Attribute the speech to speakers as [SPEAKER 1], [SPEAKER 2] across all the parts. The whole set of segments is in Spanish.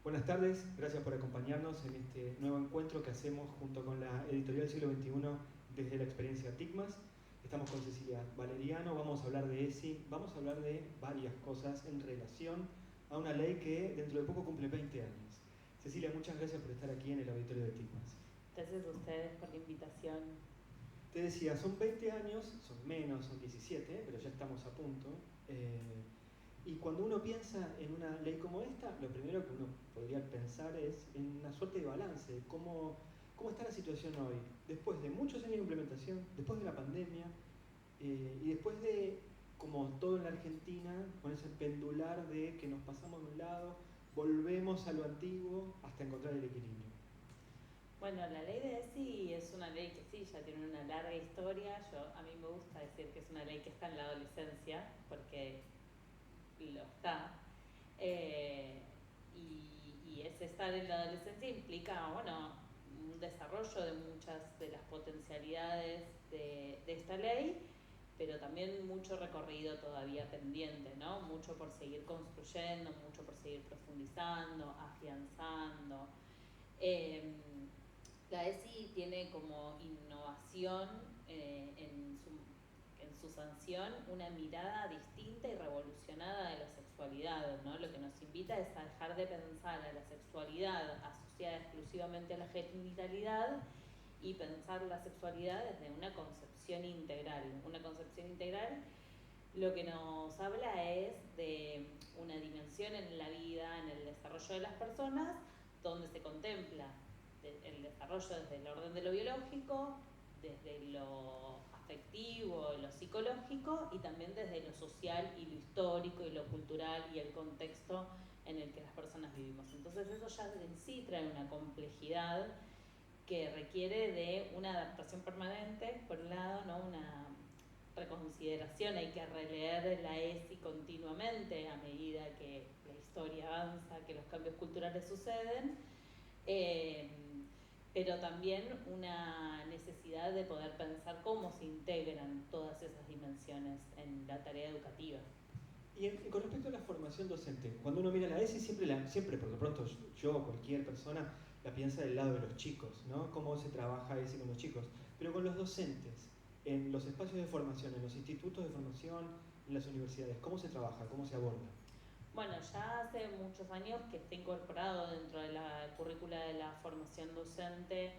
[SPEAKER 1] Buenas tardes, gracias por acompañarnos en este nuevo encuentro que hacemos junto con la Editorial Siglo XXI desde la experiencia TICMAS. Estamos con Cecilia Valeriano, vamos a hablar de ESI, vamos a hablar de varias cosas en relación a una ley que dentro de poco cumple 20 años. Cecilia, muchas gracias por estar aquí en el auditorio de TICMAS.
[SPEAKER 2] Gracias a ustedes por la invitación.
[SPEAKER 1] Te decía, son 20 años, son menos, son 17, pero ya estamos a punto. Y cuando uno piensa en una ley como esta, lo primero que uno podría pensar es en una suerte de balance, de cómo está la situación hoy, después de muchos años de implementación, después de la pandemia, y después de, como todo en la Argentina, con ese pendular de que nos pasamos de un lado, volvemos a lo antiguo hasta encontrar el equilibrio.
[SPEAKER 2] Bueno, la ley de ESI es una ley que sí, ya tiene una larga historia. A mí me gusta decir que es una ley que está en la adolescencia, porque lo está. Y ese estar en la adolescencia implica, bueno, un desarrollo de muchas de las potencialidades de esta ley, pero también mucho recorrido todavía pendiente, ¿no? Mucho por seguir construyendo, mucho por seguir profundizando, afianzando. La ESI tiene como innovación en su sanción una mirada distinta y revolucionada de la sexualidad, ¿no? Lo que nos invita es a dejar de pensar a la sexualidad asociada exclusivamente a la genitalidad y pensar la sexualidad desde una concepción integral. Una concepción integral lo que nos habla es de una dimensión en la vida, en el desarrollo de las personas, donde se contempla el desarrollo desde el orden de lo biológico, desde lo afectivo, lo psicológico y también desde lo social y lo histórico y lo cultural y el contexto en el que las personas vivimos. Entonces eso ya en sí trae una complejidad que requiere de una adaptación permanente, por un lado, ¿no? Una reconsideración, hay que releer la ESI continuamente a medida que la historia avanza, que los cambios culturales suceden, pero también una necesidad de poder pensar cómo se integran todas esas dimensiones en la tarea educativa.
[SPEAKER 1] Y con respecto a la formación docente, cuando uno mira la ESI, siempre por lo pronto yo o cualquier persona la piensa del lado de los chicos, ¿no? Cómo se trabaja ESI con los chicos. Pero con los docentes, en los espacios de formación, en los institutos de formación, en las universidades, ¿cómo se trabaja? ¿Cómo se aborda?
[SPEAKER 2] Bueno, ya hace muchos años que está incorporado dentro de la currícula de la formación docente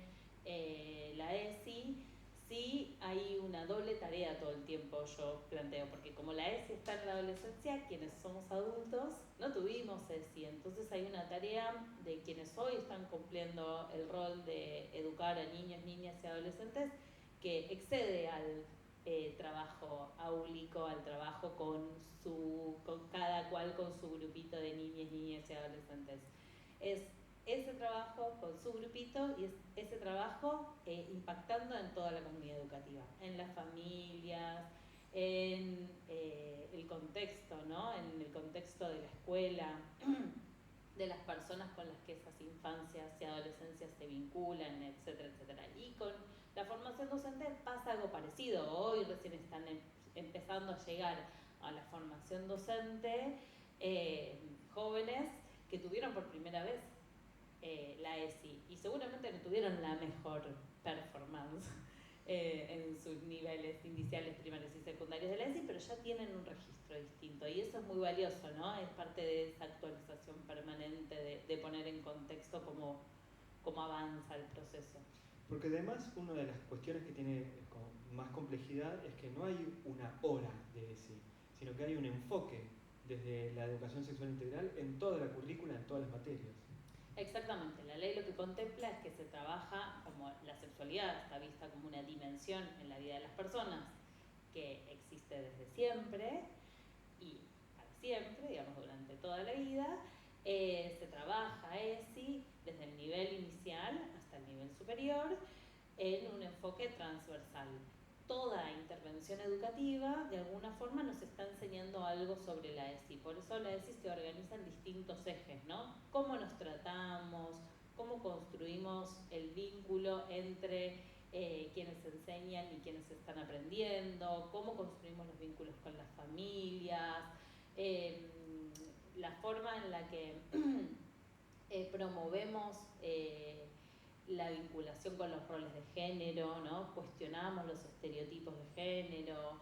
[SPEAKER 2] la ESI. Sí hay una doble tarea todo el tiempo, yo planteo, porque como la ESI está en la adolescencia, quienes somos adultos no tuvimos ESI, entonces hay una tarea de quienes hoy están cumpliendo el rol de educar a niños, niñas y adolescentes que excede al trabajo áulico, al trabajo con cada cual con su grupito de niñas, niñas y adolescentes. Es ese trabajo con su grupito y es ese trabajo impactando en toda la comunidad educativa, en las familias, en el contexto, ¿no? En el contexto de la escuela, de las personas con las que esas infancias y adolescencias se vinculan, etcétera, etcétera. Y con la formación docente pasa algo parecido. Hoy recién están empezando a llegar a la formación docente jóvenes que tuvieron por primera vez la ESI y seguramente no tuvieron la mejor performance en sus niveles iniciales, primarios y secundarios de la ESI, pero ya tienen un registro distinto y eso es muy valioso, ¿no? Es parte de esa actualización permanente de poner en contexto cómo avanza el proceso.
[SPEAKER 1] Porque además una de las cuestiones que tiene más complejidad es que no hay una hora de ESI, sino que hay un enfoque desde la educación sexual integral en toda la currícula, en todas las materias.
[SPEAKER 2] Exactamente, la ley lo que contempla es que se trabaja como la sexualidad está vista como una dimensión en la vida de las personas que existe desde siempre y para siempre, digamos durante toda la vida, se trabaja ESI desde el nivel inicial hasta el nivel superior en un enfoque transversal. Toda intervención educativa de alguna forma nos está enseñando algo sobre la ESI, por eso la ESI se organiza en distintos ejes, ¿no? Cómo nos tratamos, cómo construimos el vínculo entre quienes enseñan y quienes están aprendiendo, cómo construimos los vínculos con las familias, la forma en la que promovemos la vinculación con los roles de género, ¿no? Cuestionamos los estereotipos de género,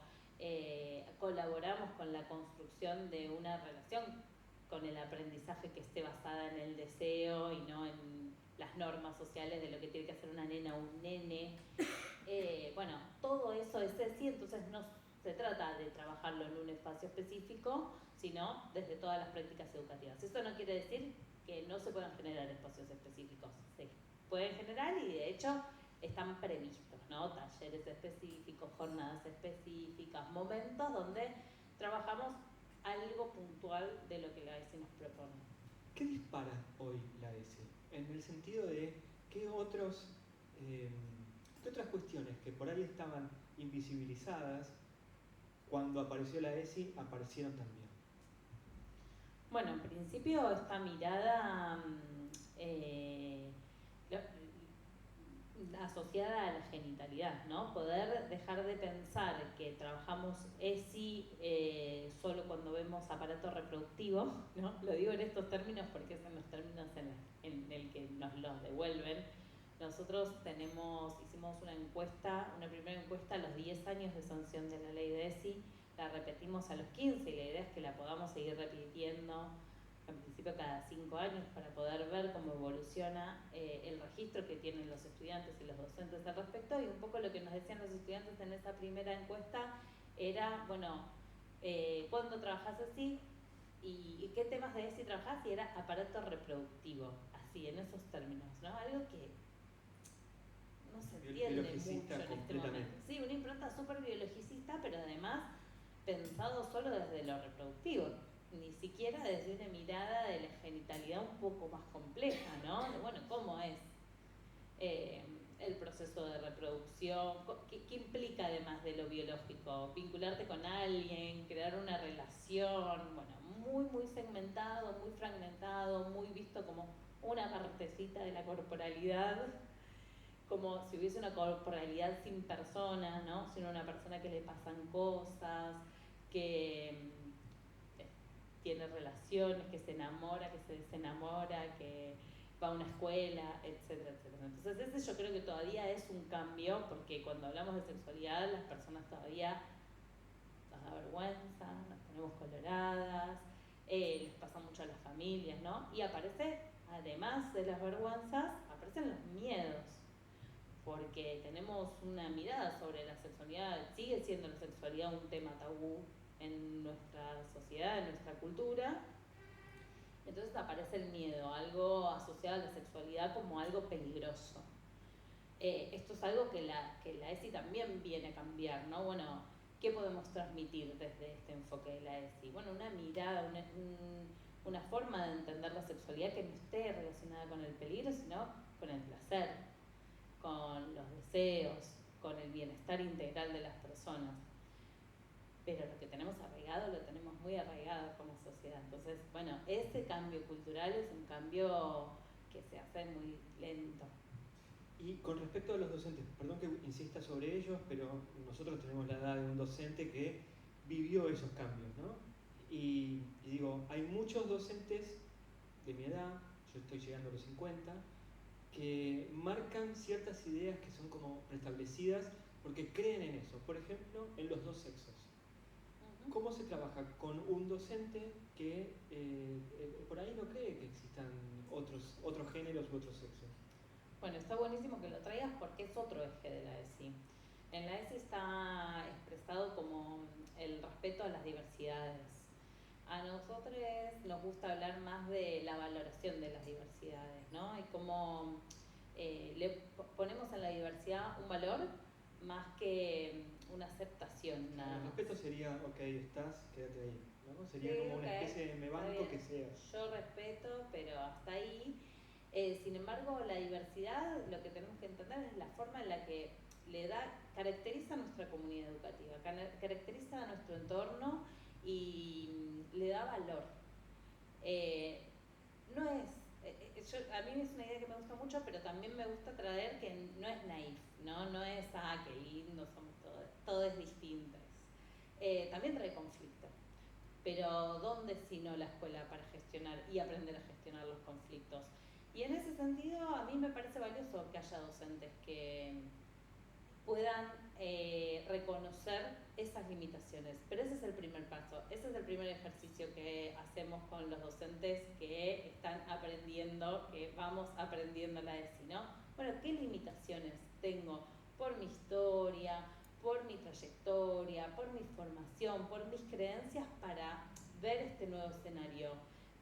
[SPEAKER 2] colaboramos con la construcción de una relación con el aprendizaje que esté basada en el deseo y no en las normas sociales de lo que tiene que hacer una nena o un nene. Bueno, todo eso es así, entonces no se trata de trabajarlo en un espacio específico, sino desde todas las prácticas educativas. Eso no quiere decir que no se puedan generar espacios específicos. Se pueden generar y de hecho están previstos, ¿no? Talleres específicos, jornadas específicas, momentos donde trabajamos algo puntual de lo que la ESI nos propone.
[SPEAKER 1] ¿Qué dispara hoy la ESI? En el sentido de qué otras cuestiones que por ahí estaban invisibilizadas cuando apareció la ESI aparecieron también.
[SPEAKER 2] Bueno, en principio esta mirada asociada a la genitalidad, ¿no? Poder dejar de pensar que trabajamos ESI solo cuando vemos aparato reproductivo, ¿no? Lo digo en estos términos porque son los términos en el que nos los devuelven. Nosotros hicimos una encuesta, una primera encuesta a los 10 años de sanción de la ley de ESI, la repetimos a los 15 y la idea es que la podamos seguir repitiendo en principio cada 5 años para poder ver cómo evoluciona el registro que tienen los estudiantes y los docentes al respecto. Y un poco lo que nos decían los estudiantes en esa primera encuesta era, bueno, ¿cuándo trabajás así? ¿Y qué temas de ESI trabajás? Y era aparato reproductivo, así, en esos términos, ¿no? Algo que no se entiende mucho en este momento. Sí, una impronta súper biologicista, pero además pensado solo desde lo reproductivo, ni siquiera desde una mirada de la genitalidad un poco más compleja, ¿no? De, bueno, ¿cómo es el proceso de reproducción? ¿Qué implica además de lo biológico? Vincularte con alguien, crear una relación, bueno, muy segmentado, muy fragmentado, muy visto como una partecita de la corporalidad, como si hubiese una corporalidad sin persona, ¿no? Sino una persona que le pasan cosas, que tiene relaciones, que se enamora, que se desenamora, que va a una escuela, etcétera, etcétera. Entonces ese yo creo que todavía es un cambio, porque cuando hablamos de sexualidad las personas todavía nos da vergüenza, nos ponemos coloradas, les pasa mucho a las familias, ¿no? Y aparece, además de las vergüenzas, aparecen los miedos, porque tenemos una mirada sobre la sexualidad, sigue siendo la sexualidad un tema tabú en nuestra sociedad, en nuestra cultura. Entonces aparece el miedo, algo asociado a la sexualidad como algo peligroso. Esto es algo que la ESI también viene a cambiar, ¿no? Bueno, ¿qué podemos transmitir desde este enfoque de la ESI? Bueno, una mirada, una forma de entender la sexualidad que no esté relacionada con el peligro, sino con el placer, con los deseos, con el bienestar integral de las personas. Pero lo que tenemos arraigado, lo tenemos muy arraigado con la sociedad. Entonces, bueno, ese cambio cultural es un cambio que se hace muy lento.
[SPEAKER 1] Y con respecto a los docentes, perdón que insista sobre ellos, pero nosotros tenemos la edad de un docente que vivió esos cambios, ¿no? Y digo, hay muchos docentes de mi edad, yo estoy llegando a los 50, que marcan ciertas ideas que son como preestablecidas porque creen en eso. Por ejemplo, en los dos sexos. ¿Cómo se trabaja con un docente que por ahí no cree que existan otros géneros u otros sexos?
[SPEAKER 2] Bueno, está buenísimo que lo traigas porque es otro eje de la ESI. En la ESI está expresado como el respeto a las diversidades. A nosotros nos gusta hablar más de la valoración de las diversidades, ¿no? Y cómo le ponemos a la diversidad un valor más que una aceptación, nada más.
[SPEAKER 1] El respeto sería, ok, estás, quédate ahí, ¿no? Sería sí, como una especie de me banco que sea.
[SPEAKER 2] Yo respeto, pero hasta ahí. Sin embargo, la diversidad, lo que tenemos que entender es la forma en la que caracteriza a nuestra comunidad educativa, caracteriza a nuestro entorno y le da valor. No es, a mí es una idea que me gusta mucho, pero también me gusta traer que no es naif, no es, qué lindo, somos todos distintos. También trae conflicto, pero ¿dónde sino la escuela para gestionar y aprender a gestionar los conflictos? Y en ese sentido, a mí me parece valioso que haya docentes que puedan reconocer esas limitaciones. Pero ese es el primer paso, ese es el primer ejercicio que hacemos con los docentes que están aprendiendo, que vamos aprendiendo la ESI, ¿no? Bueno, ¿qué limitaciones tengo por mi historia, por mi trayectoria, por mi formación, por mis creencias para ver este nuevo escenario?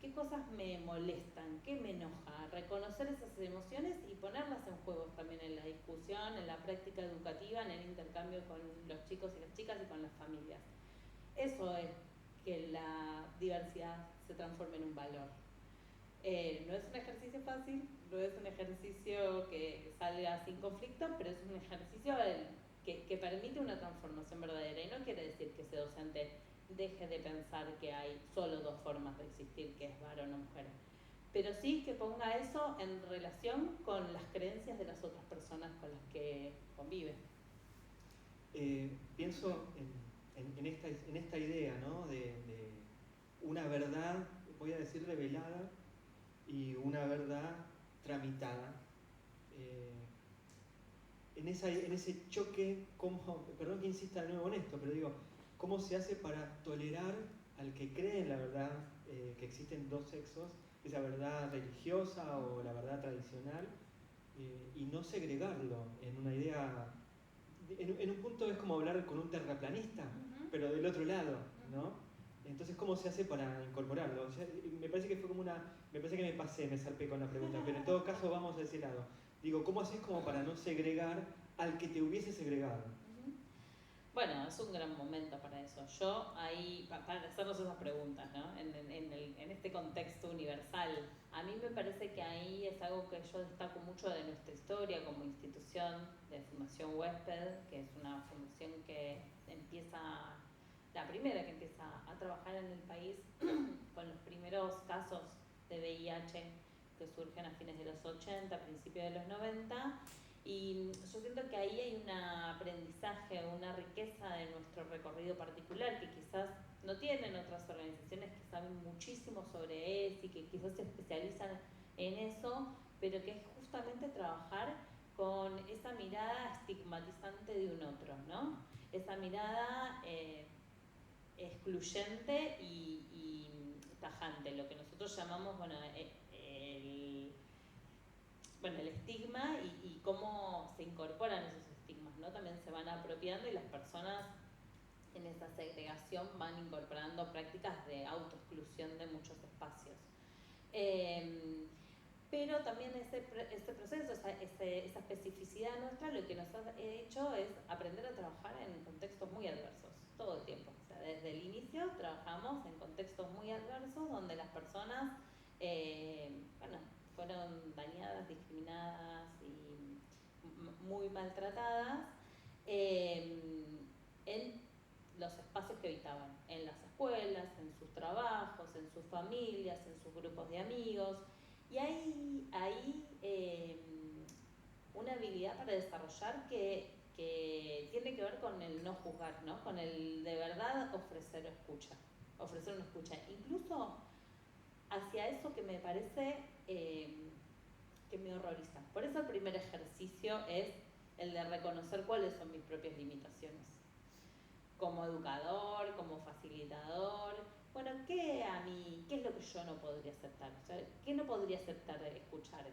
[SPEAKER 2] ¿Qué cosas me molestan? ¿Qué me enoja? Reconocer esas emociones y ponerlas en juego también en la discusión, en la práctica educativa, en el intercambio con los chicos y las chicas y con las familias. Eso es que la diversidad se transforme en un valor. No es un ejercicio fácil, no es un ejercicio que salga sin conflicto, pero es un ejercicio que permite una transformación verdadera, y no quiere decir que ese docente deje de pensar que hay solo dos formas de existir, que es varón o mujer, pero sí que ponga eso en relación con las creencias de las otras personas con las que convive.
[SPEAKER 1] Pienso en esta idea, ¿no? de una verdad, voy a decir revelada, y una verdad tramitada. En ese choque, perdón que insista de nuevo en esto, pero digo, ¿cómo se hace para tolerar al que cree en la verdad que existen dos sexos, esa verdad religiosa o la verdad tradicional, y no segregarlo en una idea? En un punto es como hablar con un terraplanista, pero del otro lado, ¿no? Entonces, ¿cómo se hace para incorporarlo? O sea, me parece que fue como me parece que me zarpé con la pregunta, pero en todo caso vamos a ese lado. Digo, ¿cómo haces como para no segregar al que te hubiese segregado?
[SPEAKER 2] Bueno, es un gran momento para eso. Yo ahí, para hacernos esas preguntas, ¿no? En este contexto universal, a mí me parece que ahí es algo que yo destaco mucho de nuestra historia como institución de Fundación Huésped, que es una fundación que empieza, la primera que empieza a trabajar en el país con los primeros casos de VIH que surgen a fines de los 80, principios de los 90. Y yo siento que ahí hay un aprendizaje, una riqueza de nuestro recorrido particular que quizás no tienen otras organizaciones que saben muchísimo sobre eso y que quizás se especializan en eso, pero que es justamente trabajar con esa mirada estigmatizante de un otro, ¿no? Esa mirada excluyente y tajante, lo que nosotros llamamos, bueno, el estigma y cómo se incorporan esos estigmas, ¿no? También se van apropiando y las personas en esa segregación van incorporando prácticas de autoexclusión de muchos espacios. Pero también ese proceso, esa especificidad nuestra, lo que nos ha hecho es aprender a trabajar en contextos muy adversos, todo el tiempo. O sea, desde el inicio trabajamos en contextos muy adversos donde las personas, fueron dañadas, discriminadas y muy maltratadas en los espacios que habitaban, en las escuelas, en sus trabajos, en sus familias, en sus grupos de amigos. Y hay una habilidad para desarrollar que tiene que ver con el no juzgar, ¿no? Con el de verdad ofrecer una escucha, incluso hacia eso que me parece que me horroriza. Por eso el primer ejercicio es el de reconocer cuáles son mis propias limitaciones. Como educador, como facilitador, bueno, ¿qué es lo que yo no podría aceptar? O sea, ¿qué no podría aceptar de escuchar?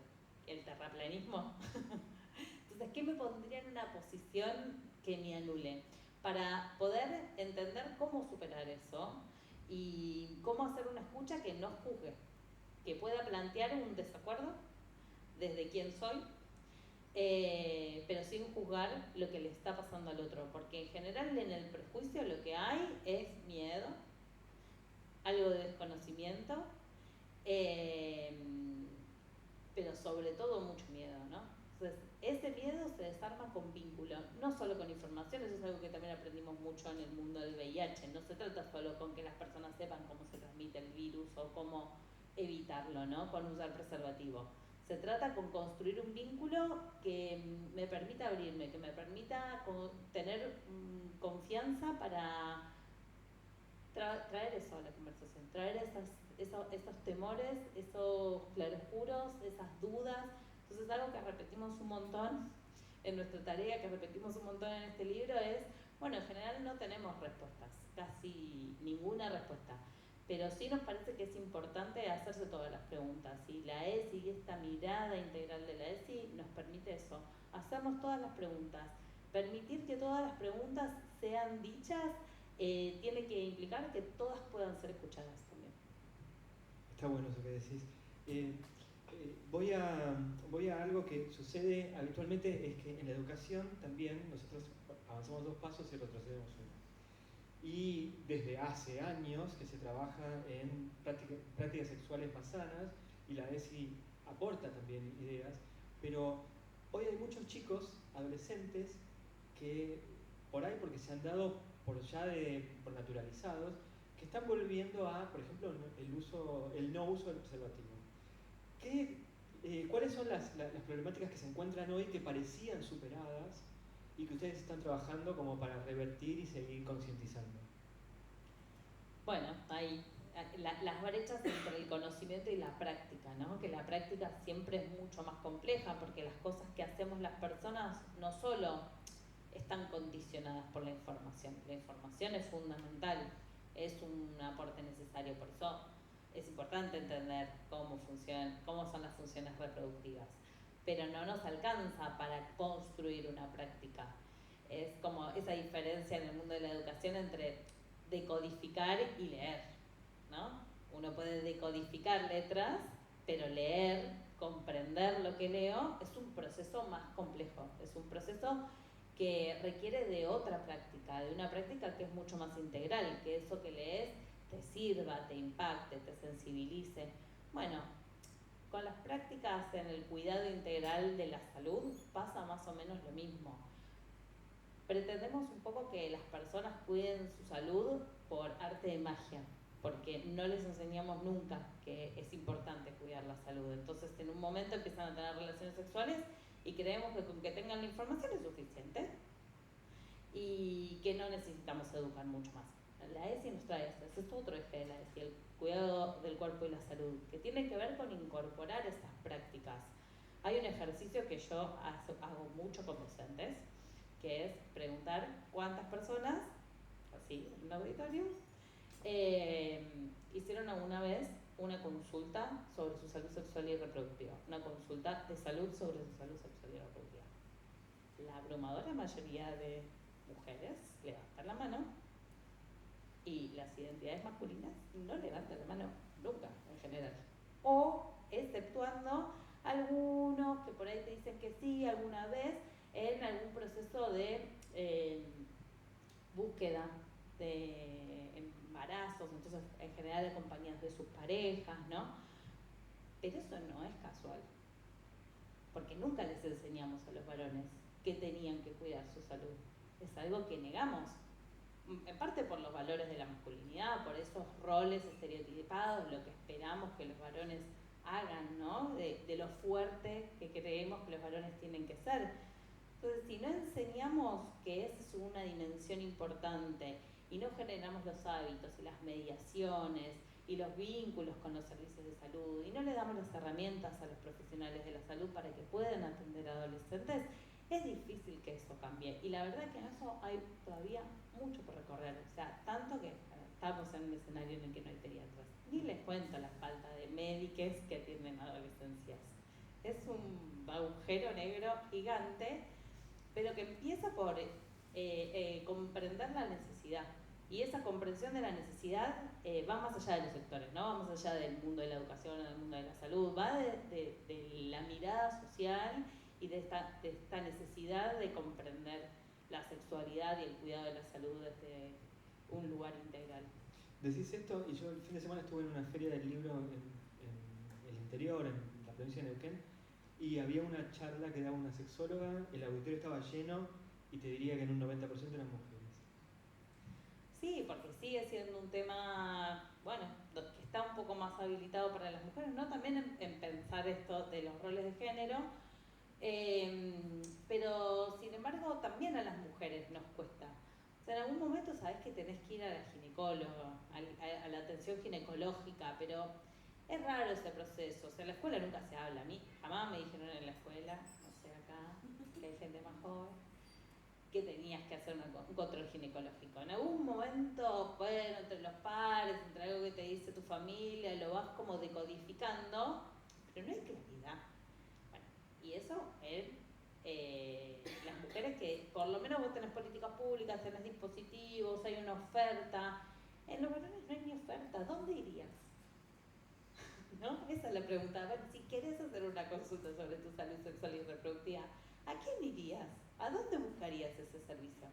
[SPEAKER 2] ¿El terraplanismo? Entonces, ¿qué me pondría en una posición que me anule? Para poder entender cómo superar eso y cómo hacer una escucha que no juzgue, que pueda plantear un desacuerdo desde quién soy, pero sin juzgar lo que le está pasando al otro, porque en general en el prejuicio lo que hay es miedo, algo de desconocimiento, pero sobre todo mucho miedo, ¿no? Entonces, ese miedo se desarma con vínculo, no solo con información. Eso es algo que también aprendimos mucho en el mundo del VIH. No se trata solo con que las personas sepan cómo se transmite el virus o cómo evitarlo, ¿no? Con usar preservativo. Se trata con construir un vínculo que me permita abrirme, que me permita tener confianza para traer eso a la conversación, traer esos temores, esos claroscuros, esas dudas. Entonces algo que repetimos un montón en nuestra tarea, que repetimos un montón en este libro es, bueno, en general no tenemos respuestas, casi ninguna respuesta, pero sí nos parece que es importante hacerse todas las preguntas, y la ESI y esta mirada integral de la ESI nos permite eso, hacernos todas las preguntas. Permitir que todas las preguntas sean dichas tiene que implicar que todas puedan ser escuchadas también.
[SPEAKER 1] Está bueno eso que decís. Voy a algo que sucede habitualmente, es que en la educación también nosotros avanzamos 2 pasos y retrocedemos 1. Y desde hace años que se trabaja en prácticas sexuales más sanas, y la ESI aporta también ideas, pero hoy hay muchos chicos, adolescentes, que por ahí, porque se han dado por naturalizados, que están volviendo a, por ejemplo, el no uso del preservativo. ¿Cuáles son las problemáticas que se encuentran hoy que parecían superadas y que ustedes están trabajando como para revertir y seguir concientizando?
[SPEAKER 2] Bueno, hay las brechas entre el conocimiento y la práctica, ¿no? Que la práctica siempre es mucho más compleja, porque las cosas que hacemos las personas no solo están condicionadas por la información es fundamental, es un aporte necesario, por eso es importante entender cómo son las funciones reproductivas, pero no nos alcanza para construir una práctica. Es como esa diferencia en el mundo de la educación entre decodificar y leer, ¿no? Uno puede decodificar letras, pero leer, comprender lo que leo, es un proceso más complejo, es un proceso que requiere de otra práctica, de una práctica que es mucho más integral, que eso que lees te sirva, te impacte, te sensibilice. Bueno, con las prácticas en el cuidado integral de la salud pasa más o menos lo mismo. Pretendemos un poco que las personas cuiden su salud por arte de magia, porque no les enseñamos nunca que es importante cuidar la salud. Entonces, en un momento empiezan a tener relaciones sexuales y creemos que con que tengan la información es suficiente y que no necesitamos educar mucho más. La ESI nos trae esto, ese es otro eje de la ESI, el cuidado del cuerpo y la salud, que tiene que ver con incorporar esas prácticas. Hay un ejercicio que yo hago mucho con docentes, que es preguntar cuántas personas, así, en un auditorio, hicieron alguna vez una consulta sobre su salud sexual y reproductiva, una consulta de salud sobre su salud sexual y reproductiva. La abrumadora mayoría de mujeres levantan la mano y las identidades masculinas no levantan la mano nunca, en general. O exceptuando algunos que por ahí te dicen que sí alguna vez en algún proceso de búsqueda de embarazos, entonces en general acompañadas de sus parejas, ¿no? Pero eso no es casual, porque nunca les enseñamos a los varones que tenían que cuidar su salud. Es algo que negamos, en parte por los valores de la masculinidad, por esos roles estereotipados, lo que esperamos que los varones hagan, ¿no? De lo fuerte que creemos que los varones tienen que ser. Entonces, si no enseñamos que esa es una dimensión importante y no generamos los hábitos y las mediaciones y los vínculos con los servicios de salud y no le damos las herramientas a los profesionales de la salud para que puedan atender a adolescentes, es difícil que eso cambie. Y la verdad que en eso hay todavía mucho por recorrer. O sea, tanto que estamos en un escenario en el que no hay pediatras. Ni les cuento la falta de médicos que atienden adolescencias. Es un agujero negro gigante, pero que empieza por comprender la necesidad. Y esa comprensión de la necesidad va más allá de los sectores, ¿no? Va más allá del mundo de la educación o del mundo de la salud, va de la mirada social y de esta necesidad de comprender la sexualidad y el cuidado de la salud desde un lugar integral.
[SPEAKER 1] Decís esto, y yo el fin de semana estuve en una feria del libro en el interior, en la provincia de Neuquén, y había una charla que daba una sexóloga, el auditorio estaba lleno, y te diría que en un 90% eran mujeres.
[SPEAKER 2] Sí, porque sigue siendo un tema, bueno, que está un poco más habilitado para las mujeres, ¿no? También en pensar esto de los roles de género, pero sin embargo también a las mujeres nos cuesta, O sea, en algún momento sabes que tenés que ir a la ginecóloga, a la atención ginecológica, pero es raro ese proceso. O sea, en la escuela nunca se habla. A mí jamás me dijeron en la escuela, no sé acá, que hay gente más joven, que tenías que hacer un control ginecológico. En algún momento, bueno, entre los pares, entre algo que te dice tu familia, lo vas como decodificando, pero no hay claridad. Bueno, y eso las mujeres que por lo menos vos tenés políticas públicas, tenés dispositivos, hay una oferta. En los varones no hay ni oferta, ¿dónde irías? ¿No? Esa es la pregunta. Bueno, si querés hacer una consulta sobre tu salud sexual y reproductiva, ¿a quién irías? ¿A dónde buscarías ese servicio?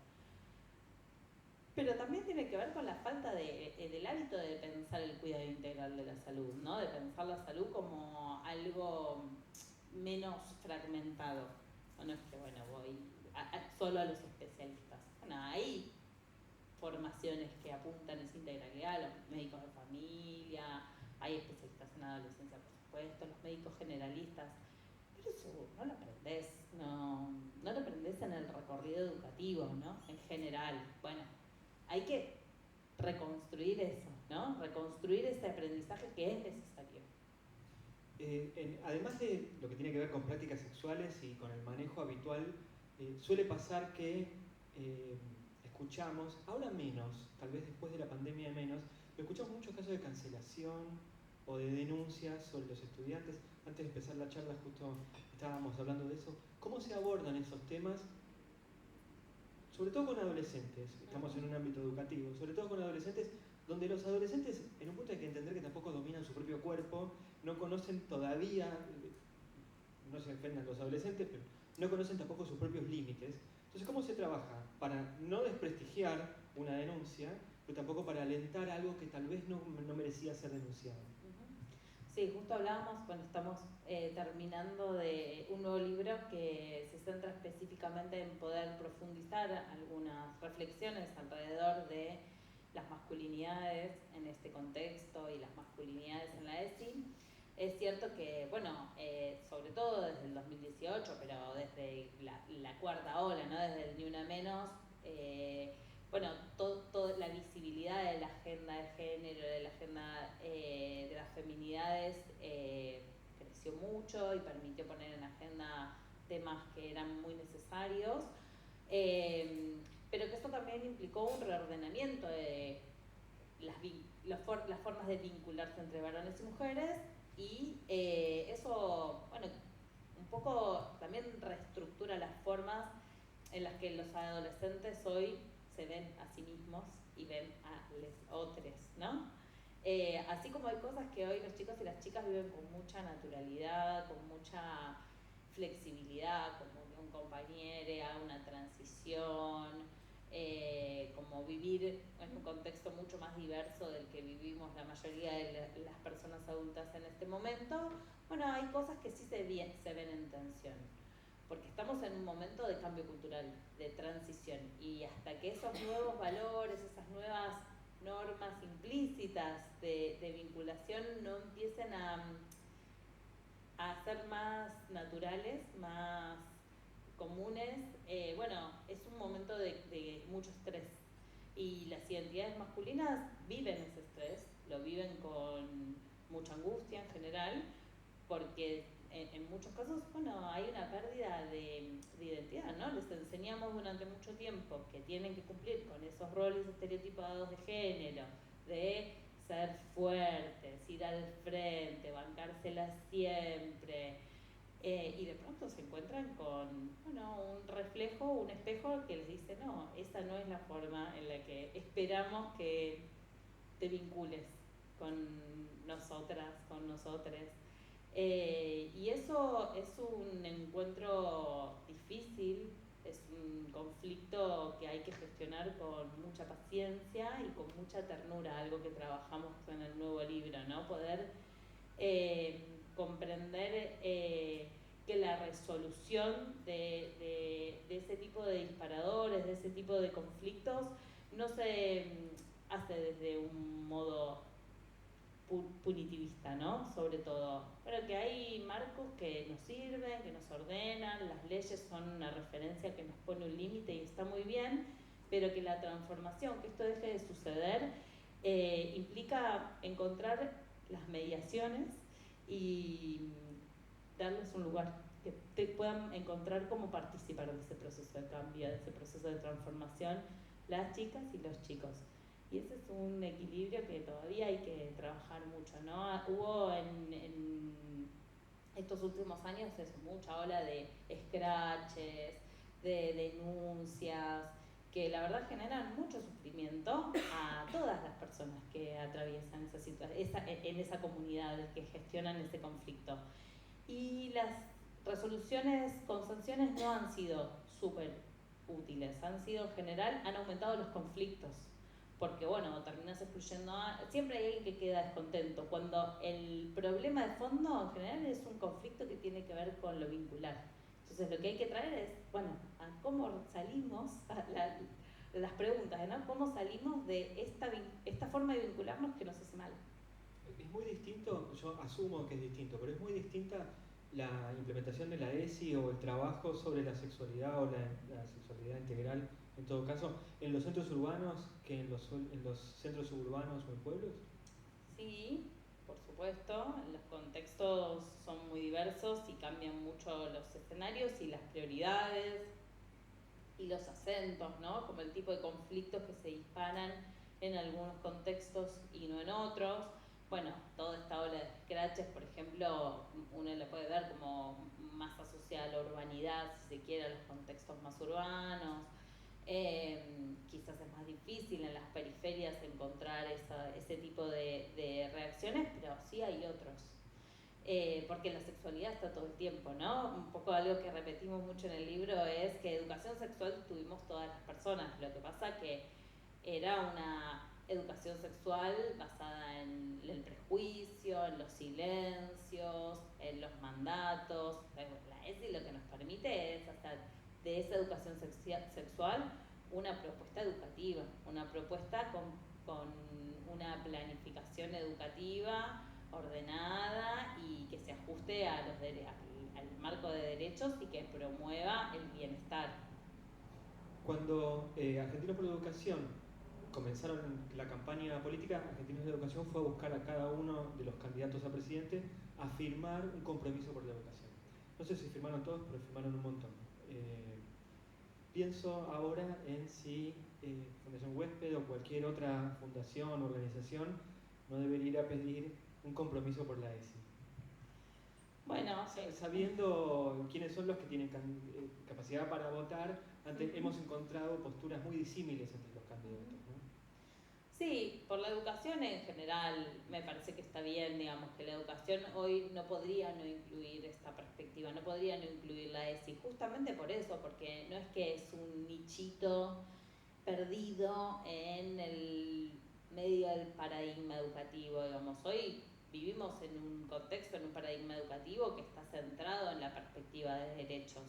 [SPEAKER 2] Pero también tiene que ver con la falta del hábito de pensar el cuidado integral de la salud, ¿no? De pensar la salud como algo menos fragmentado. No es que, bueno, voy solo a los especialistas. Bueno, hay formaciones que apuntan a esa integralidad, los médicos de familia, hay especialistas en adolescencia, por supuesto, los médicos generalistas, pero eso no lo aprendés, no lo aprendés en el recorrido educativo, ¿no? En general. Bueno, hay que reconstruir eso, ¿no? Reconstruir ese aprendizaje que es necesario.
[SPEAKER 1] Además de lo que tiene que ver con prácticas sexuales y con el manejo habitual, suele pasar que escuchamos, ahora menos, tal vez después de la pandemia menos, pero escuchamos muchos casos de cancelación o de denuncias sobre los estudiantes. Antes de empezar la charla justo estábamos hablando de eso. ¿Cómo se abordan esos temas? Sobre todo con adolescentes, estamos en un ámbito educativo, sobre todo con adolescentes, donde los adolescentes, en un punto hay que entender que tampoco dominan su propio cuerpo, no conocen todavía, no se ofendan los adolescentes, pero no conocen tampoco sus propios límites. Entonces, ¿cómo se trabaja? Para no desprestigiar una denuncia, pero tampoco para alentar algo que tal vez no merecía ser denunciado.
[SPEAKER 2] Sí, justo hablábamos cuando estamos terminando de un nuevo libro que se centra específicamente en poder profundizar algunas reflexiones alrededor de las masculinidades en este contexto y las masculinidades en la ESI. Es cierto que, bueno, sobre todo desde el 2018, pero desde la cuarta ola, ¿no? Desde el Ni Una Menos, bueno, toda la visibilidad de la agenda de género, de la agenda de las feminidades, creció mucho y permitió poner en agenda temas que eran muy necesarios, pero que eso también implicó un reordenamiento de las formas de vincularse entre varones y mujeres, y eso, bueno, un poco también reestructura las formas en las que los adolescentes hoy se ven a sí mismos y ven a los otros, ¿no? Así como hay cosas que hoy los chicos y las chicas viven con mucha naturalidad, con mucha flexibilidad, como un compañero a una transición, como vivir en un contexto mucho más diverso del que vivimos la mayoría de las personas adultas en este momento. Bueno, hay cosas que sí se ven en tensión, porque estamos en un momento de cambio cultural, de transición, y hasta que esos nuevos valores, esas nuevas normas implícitas de vinculación no empiecen a ser más naturales, más comunes, bueno, es un momento de mucho estrés. Y las identidades masculinas viven ese estrés, lo viven con mucha angustia en general, porque en muchos casos, bueno, hay una pérdida de identidad, ¿no? Les enseñamos durante mucho tiempo que tienen que cumplir con esos roles estereotipados de género, de ser fuertes, ir al frente, bancárselas siempre, y de pronto se encuentran con, bueno, un reflejo, un espejo que les dice, no, esa no es la forma en la que esperamos que te vincules con nosotras, con nosotres. Y eso es un encuentro difícil, es un conflicto que hay que gestionar con mucha paciencia y con mucha ternura, algo que trabajamos en el nuevo libro, ¿no? Poder comprender que la resolución de ese tipo de disparadores, de ese tipo de conflictos, no se hace desde un modo punitivista, ¿no? Sobre todo, pero que hay marcos que nos sirven, que nos ordenan, las leyes son una referencia que nos pone un límite y está muy bien, pero que la transformación, que esto deje de suceder, implica encontrar las mediaciones y darles un lugar, que te puedan encontrar cómo participar de ese proceso de cambio, de ese proceso de transformación, las chicas y los chicos. Y ese es un equilibrio que todavía hay que trabajar mucho, ¿no? Hubo en estos últimos años mucha ola de scratches, de denuncias, que la verdad generan mucho sufrimiento a todas las personas que atraviesan esa situación, en esa comunidad, que gestionan ese conflicto. Y las resoluciones con sanciones no han sido súper útiles, han sido en general, han aumentado los conflictos, porque bueno, terminas excluyendo siempre hay alguien que queda descontento, cuando el problema de fondo en general es un conflicto que tiene que ver con lo vincular. Entonces lo que hay que traer es, bueno, a cómo salimos, las preguntas, ¿no? ¿Cómo salimos de esta forma de vincularnos que nos hace mal?
[SPEAKER 1] Es muy distinto, yo asumo que es distinto, pero es muy distinta la implementación de la ESI o el trabajo sobre la sexualidad o la sexualidad integral, en todo caso, en los centros urbanos que en los centros suburbanos o en pueblos.
[SPEAKER 2] Sí, por supuesto, los contextos son muy diversos y cambian mucho los escenarios y las prioridades y los acentos, ¿no? Como el tipo de conflictos que se disparan en algunos contextos y no en otros. Bueno, toda esta ola de scratches, por ejemplo, uno la puede ver como más asociada a la urbanidad, si se quiere, a los contextos más urbanos. Quizás es más difícil en las periferias encontrar ese tipo de reacciones, pero sí hay otros. Porque la sexualidad está todo el tiempo, ¿no? Un poco algo que repetimos mucho en el libro es que educación sexual tuvimos todas las personas, lo que pasa que era una educación sexual basada en el prejuicio, en los silencios, en los mandatos. La ESI lo que nos permite es hacer de esa educación sexual una propuesta educativa, una propuesta con una planificación educativa ordenada y que se ajuste a al marco de derechos y que promueva el bienestar.
[SPEAKER 1] Cuando Argentinos por la Educación comenzaron la campaña política, Argentinos de Educación fue a buscar a cada uno de los candidatos a presidente a firmar un compromiso por la educación. No sé si firmaron todos, pero firmaron un montón. Pienso ahora en si Fundación Huésped o cualquier otra fundación o organización no debería ir a pedir un compromiso por la ESI.
[SPEAKER 2] Bueno,
[SPEAKER 1] sabiendo quiénes son los que tienen capacidad para votar, hemos encontrado posturas muy disímiles entre los candidatos, ¿no?
[SPEAKER 2] Sí, por la educación en general me parece que está bien, digamos, que la educación hoy no podría no incluir esta perspectiva, no podría no incluir la ESI, justamente por eso, porque no es que es un nichito perdido en el medio del paradigma educativo, digamos. Hoy vivimos en un contexto, en un paradigma educativo que está centrado en la perspectiva de derechos.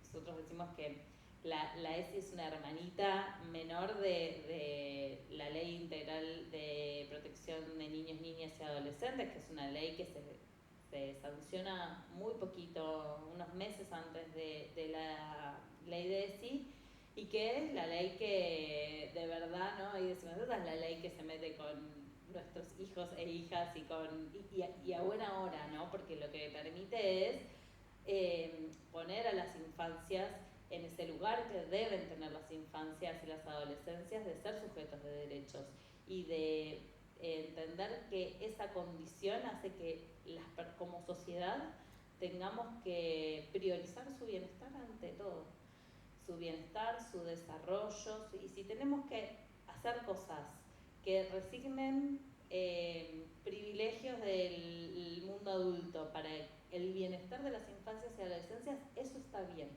[SPEAKER 2] Nosotros decimos que la ESI es una hermanita menor de la Ley Integral de Protección de Niños, Niñas y Adolescentes, que es una ley que se sanciona muy poquito, unos meses antes de la ley de ESI, y que es la ley que de verdad, ¿no? Y decimos, esa es la ley que se mete con nuestros hijos e hijas y a buena hora, ¿no? Porque lo que permite es poner a las infancias en ese lugar que deben tener las infancias y las adolescencias de ser sujetos de derechos y de entender que esa condición hace que como sociedad tengamos que priorizar su bienestar ante todo, su bienestar, su desarrollo, y si tenemos que hacer cosas que resignen privilegios del mundo adulto para el bienestar de las infancias y adolescencias, eso está bien.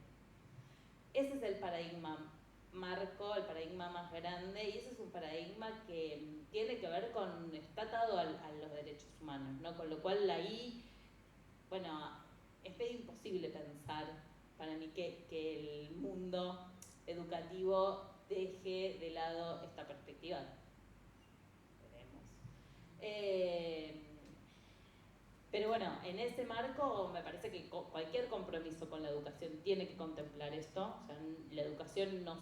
[SPEAKER 2] Ese es el paradigma marco, el paradigma más grande, y ese es un paradigma que tiene que ver con, está atado a los derechos humanos, ¿no? Con lo cual ahí, bueno, es medio imposible pensar para mí que el mundo educativo deje de lado esta perspectiva. Veremos. Pero bueno, en ese marco me parece que cualquier compromiso con la educación tiene que contemplar esto. O sea, la educación no